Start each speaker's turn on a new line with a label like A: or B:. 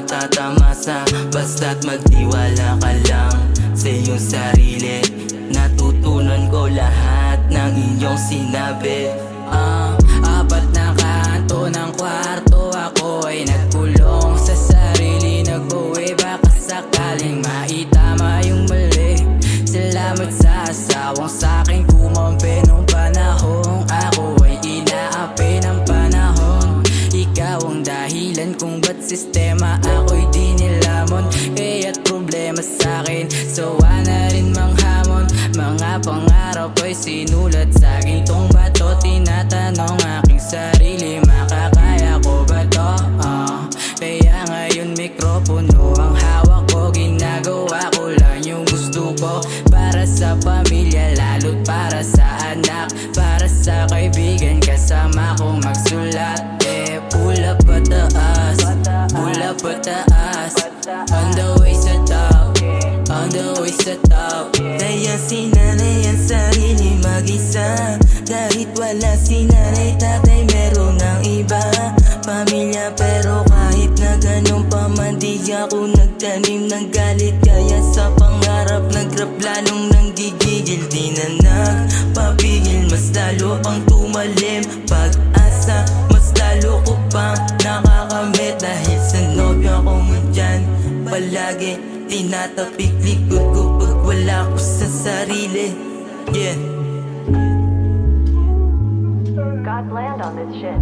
A: matatamasa. Basta't magtiwala ka lang sa iyong sarili. Natutunan ko lahat ng inyong sinabi.
B: Apat na kanto ng kwarto, ako ay nagkulong sa sarili. Nag-uwi baka sakaling maitama yung mali. Salamat sa asawang sa'king kumampi nung panahong ako ay inaapi ng panahon. Ikaw ang dahilan kung ba't sistema ako'y di nilamon. Kaya't problema sa'kin, sawa na rin manghamon. Mga pangarap ay sinulat sa gintong bato. Tinatanong aking sarili, makakaya ko ba to? Kaya ngayon mikropono ang hawak ko. Ginagawa ko lang yung gusto ko, para sa pamilya lalo't para sa anak, para sa kaibigan kasama kong magsulat. Pull up pataas, pull up pataas, on the way sa top, on the way sa top.
A: Kaya sinanay ang sarili mag-isa, kahit wala si nanay tatay meron ng iba. Pamilya pero kahit na ganun pa man di ako nagtanim ng galit. Kaya sa pangarap nagrap lalong nanggigigil. Di na nagpapigil, mas lalo pang tumalim. Pag-asa mas lalo ko pang nakakamit. Dahil sa nobya ko dyan palagi tinatapik likod ko pag wala ko sa sarili. Yeah.
C: God land on this shit.